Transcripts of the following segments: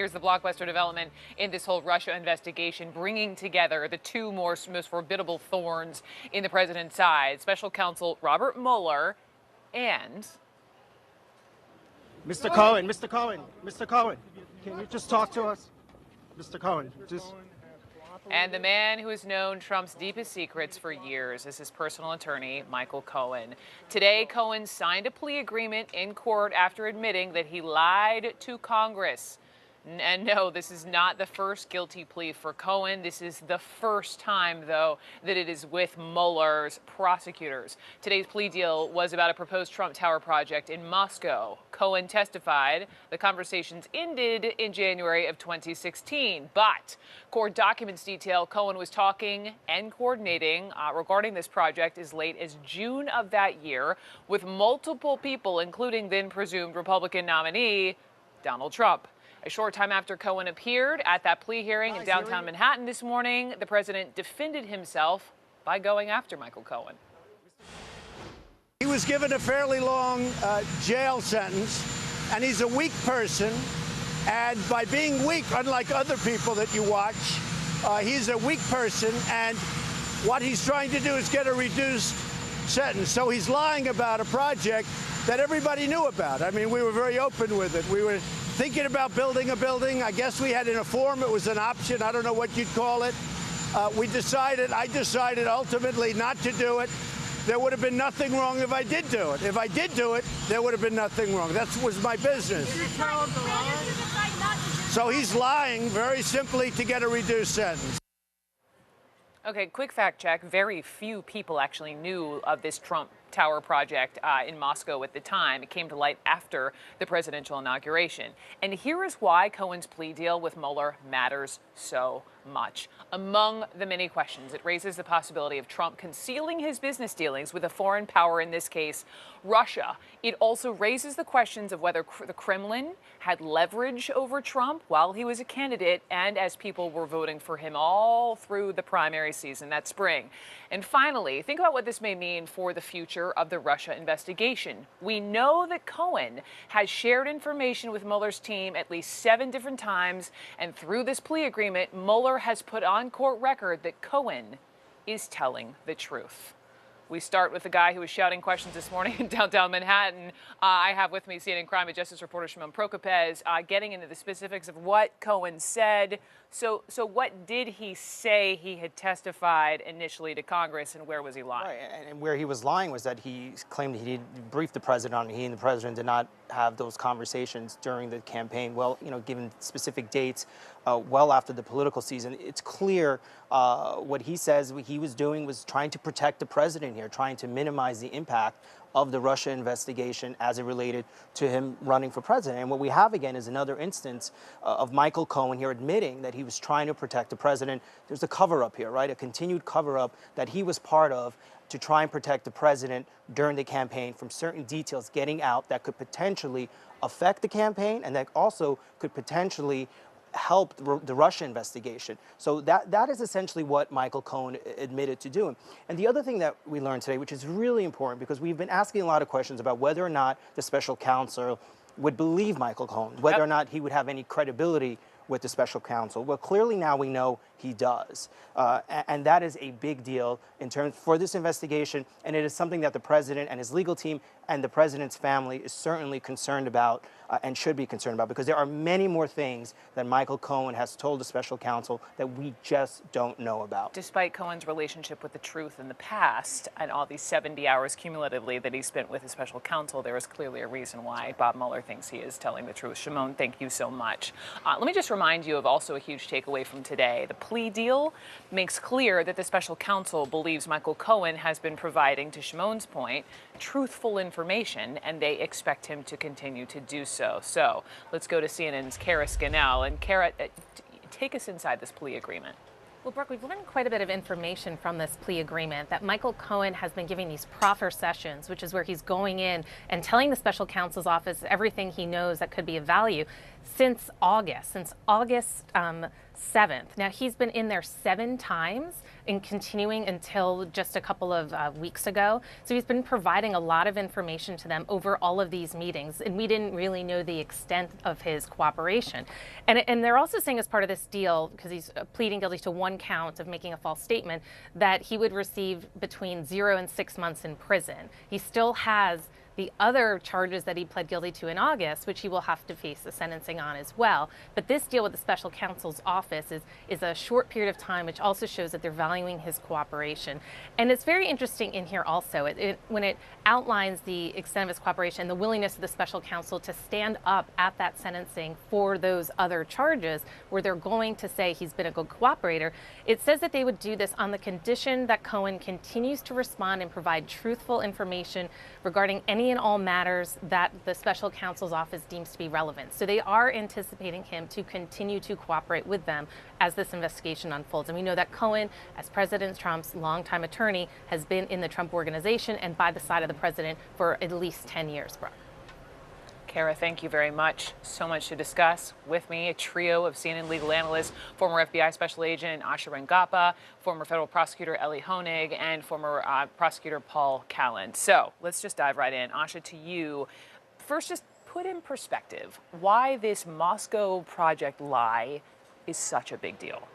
here's the blockbuster development in this whole Russia investigation, bringing together the two most formidable thorns in the president's side, Special Counsel Robert Mueller and... Mr. Cohen, can you just talk to us? Mr. Cohen, just... And the man who has known Trump's deepest secrets for years is his personal attorney, Michael Cohen. Today, Cohen signed a plea agreement in court after admitting that he lied to Congress. And no, this is not the first guilty plea for Cohen. This is the first time, though, that it is with Mueller's prosecutors. Today's plea deal was about a proposed Trump Tower project in Moscow. Cohen testified the conversations ended in January of 2016, but court documents detail Cohen was talking and coordinating regarding this project as late as June of that year with multiple people, including then presumed Republican nominee Donald Trump. A short time after Cohen appeared at that plea hearing in downtown Manhattan this morning, the president defended himself by going after Michael Cohen. He was given a fairly long jail sentence, and he's a weak person. And by being weak, unlike other people that you watch, he's a weak person. And what he's trying to do is get a reduced sentence. So he's lying about a project that everybody knew about. I mean, we were very open with it. We were thinking about building a building. I guess we had in a form, it was an option. I don't know what you'd call it. I decided ultimately not to do it. There would have been nothing wrong if I did do it. If I did do it, there would have been nothing wrong. That was my business. So he's lying very simply to get a reduced sentence. Okay, quick fact check. Very few people actually knew of this Trump Tower project in Moscow at the time. It came to light after the presidential inauguration. And here is why Cohen's plea deal with Mueller matters so much. Among the many questions, it raises the possibility of Trump concealing his business dealings with a foreign power, in this case, Russia. It also raises the questions of whether the Kremlin had leverage over Trump while he was a candidate and as people were voting for him all through the primary season that spring. And finally, think about what this may mean for the future of the Russia investigation. We know that Cohen has shared information with Mueller's team at least 7 different times, and through this plea agreement, Mueller has put on court record that Cohen is telling the truth. We start with the guy who was shouting questions this morning in downtown Manhattan. I have with me CNN crime and justice reporter Shimon Prokupecz, getting into the specifics of what Cohen said. So what did he say he had testified initially to Congress, and where was he lying? Right, and where he was lying was that he claimed he briefed the president on it. He and the president did not have those conversations during the campaign. Well, given specific dates, well after the political season, it's clear what he says he was doing was trying to protect the president here, trying to minimize the impact of the Russia investigation as it related to him running for president. And what we have again is another instance of Michael Cohen here admitting that he was trying to protect the president. There's a cover-up here, right? A continued cover-up that he was part of to try and protect the president during the campaign from certain details getting out that could potentially affect the campaign and that also could potentially help the Russia investigation. So that is essentially what Michael Cohen admitted to doing. And the other thing that we learned today, which is really important, because we've been asking a lot of questions about whether or not the special counsel would believe Michael Cohen, whether or not he would have any credibility with the special counsel. Well, clearly now we know he does. And that is a big deal in terms for this investigation. And it is something that the president and his legal team and the president's family is certainly concerned about and should be concerned about, because there are many more things that Michael Cohen has told the special counsel that we just don't know about. Despite Cohen's relationship with the truth in the past and all these 70 hours cumulatively that he spent with his special counsel, there is clearly a reason why Bob Mueller thinks he is telling the truth. Shimon, thank you so much. Let me just remind you of also a huge takeaway from today. The plea deal makes clear that the special counsel believes Michael Cohen has been providing, to Shimon's point, truthful information, and they expect him to continue to do so. So let's go to CNN's Kara Scannell. And Kara, take us inside this plea agreement. Well, Brooke, we've learned quite a bit of information from this plea agreement that Michael Cohen has been giving these proffer sessions, which is where he's going in and telling the special counsel's office everything he knows that could be of value. since August 7th. Now, he's been in there 7 times and continuing until just a couple of weeks ago. So he's been providing a lot of information to them over all of these meetings, and we didn't really know the extent of his cooperation. And they're also saying as part of this deal, because he's pleading guilty to 1 count of making a false statement, that he would receive between 0 and 6 months in prison. He still has the other charges that he pled guilty to in August, which he will have to face the sentencing on as well. But this deal with the special counsel's office is a short period of time, which also shows that they're valuing his cooperation. And it's very interesting in here also, when it outlines the extent of his cooperation, the willingness of the special counsel to stand up at that sentencing for those other charges, where they're going to say he's been a good cooperator. It says that they would do this on the condition that Cohen continues to respond and provide truthful information regarding any and all matters that the special counsel's office deems to be relevant. So they are anticipating him to continue to cooperate with them as this investigation unfolds. And we know that Cohen, as President Trump's longtime attorney, has been in the Trump organization and by the side of the president for at least 10 years, Brooke. Kara, thank you very much. So much to discuss. With me, a trio of CNN legal analysts, former FBI Special Agent Asha Rangappa, former federal prosecutor Ellie Honig, and former prosecutor Paul Callan. So let's just dive right in. Asha, to you. First, just put in perspective why this Moscow project lie is such a big deal.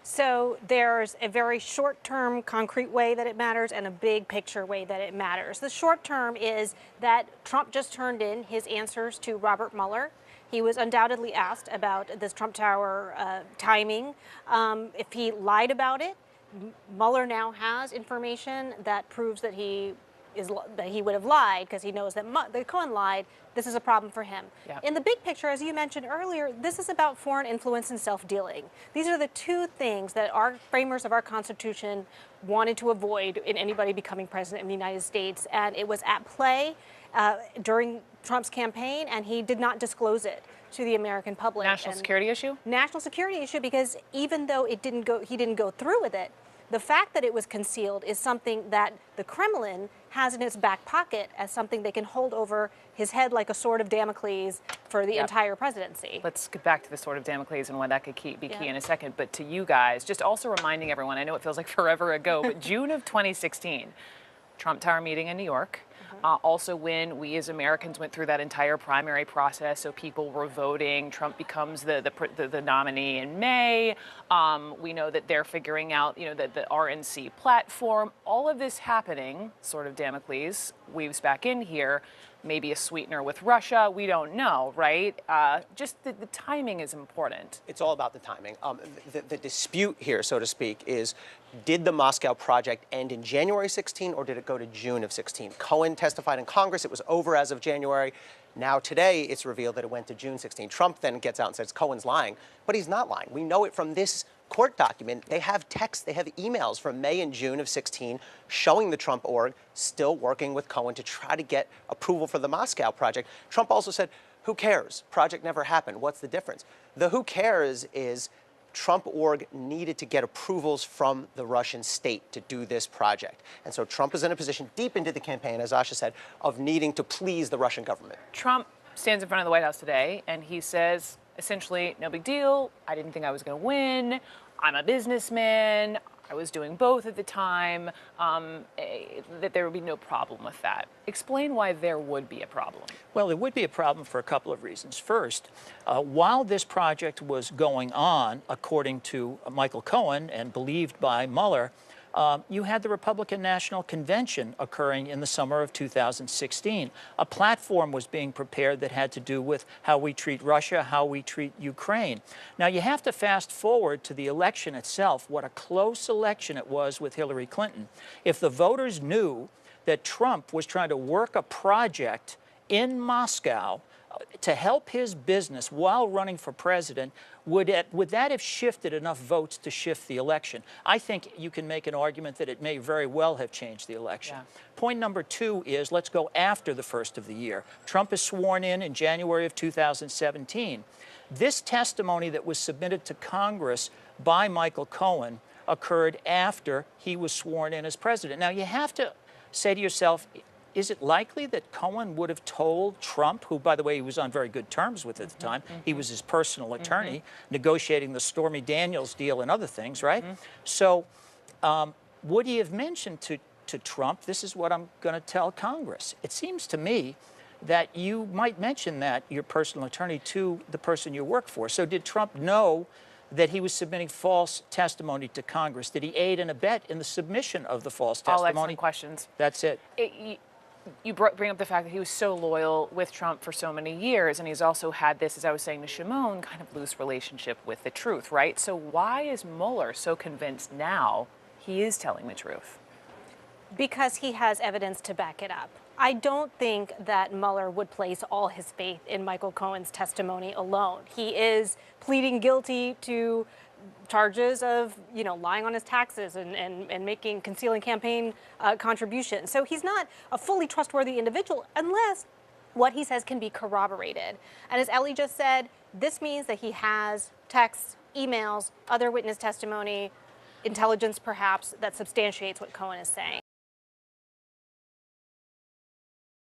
So there's a very short-term, concrete way that it matters and a big picture way that it matters. The short term is that Trump just turned in his answers to Robert Mueller. He was undoubtedly asked about this Trump Tower timing. If he lied about it, Mueller now has information that proves that he would have lied, because he knows that Cohen lied. This is a problem for him. Yeah. In the big picture, as you mentioned earlier, this is about foreign influence and self-dealing. These are the 2 things that our framers of our Constitution wanted to avoid in anybody becoming president of the United States. And it was at play during Trump's campaign, and he did not disclose it to the American public. National security issue? National security issue, because even though he didn't go through with it, the fact that it was concealed is something that the Kremlin has in its back pocket as something they can hold over his head like a sword of Damocles for the entire presidency. Let's get back to the sword of Damocles and why that could be key in a second. But to you guys, just also reminding everyone, I know it feels like forever ago, but June of 2016, Trump Tower meeting in New York. Also when we as Americans went through that entire primary process, so people were voting, Trump becomes the nominee in May. We know that they're figuring out, the RNC platform, all of this happening, sort of Damocles weaves back in here, maybe a sweetener with Russia, we don't know, right? Just the timing is important. It's all about the timing. The dispute here, so to speak, is did the Moscow project end in January 16 or did it go to June of 16? Cohen testified in Congress, it was over as of January. Now today it's revealed that it went to June 16. Trump then gets out and says Cohen's lying, but he's not lying. We know it from this court document. They have texts, they have emails from May and June of 16 showing the Trump org still working with Cohen to try to get approval for the Moscow project. Trump also said, who cares? Project never happened. What's the difference? The who cares is Trump org needed to get approvals from the Russian state to do this project. And so Trump is in a position deep into the campaign, as Asha said, of needing to please the Russian government. Trump stands in front of the White House today and he says, essentially, no big deal. I didn't think I was going to win. I'm a businessman. I was doing both at the time, that there would be no problem with that. Explain why there would be a problem. Well, there would be a problem for a couple of reasons. First, while this project was going on, according to Michael Cohen and believed by Mueller, you had the Republican National Convention occurring in the summer of 2016. A platform was being prepared that had to do with how we treat Russia, how we treat Ukraine. Now, you have to fast forward to the election itself, what a close election it was with Hillary Clinton. If the voters knew that Trump was trying to work a project in Moscow to help his business while running for president, would that have shifted enough votes to shift the election? I think you can make an argument that it may very well have changed the election. Yeah. Point number 2 is, let's go after the first of the year. Trump is sworn in January of 2017. This testimony that was submitted to Congress by Michael Cohen occurred after he was sworn in as president. Now, you have to say to yourself, is it likely that Cohen would have told Trump, who, by the way, he was on very good terms with at the time, he was his personal attorney, negotiating the Stormy Daniels deal and other things, right? So would he have mentioned to Trump, this is what I'm going to tell Congress? It seems to me that you might mention that, your personal attorney, to the person you work for. So did Trump know that he was submitting false testimony to Congress? Did he aid and abet in the submission of the false testimony? All excellent questions. That's it. You bring up the fact that he was so loyal with Trump for so many years, and he's also had this, as I was saying to Shimon, kind of loose relationship with the truth, right? So why is Mueller so convinced now he is telling the truth? Because he has evidence to back it up. I don't think that Mueller would place all his faith in Michael Cohen's testimony alone. He is pleading guilty to charges of, lying on his taxes and concealing campaign contributions. So he's not a fully trustworthy individual unless what he says can be corroborated. And as Ellie just said, this means that he has texts, emails, other witness testimony, intelligence perhaps, that substantiates what Cohen is saying.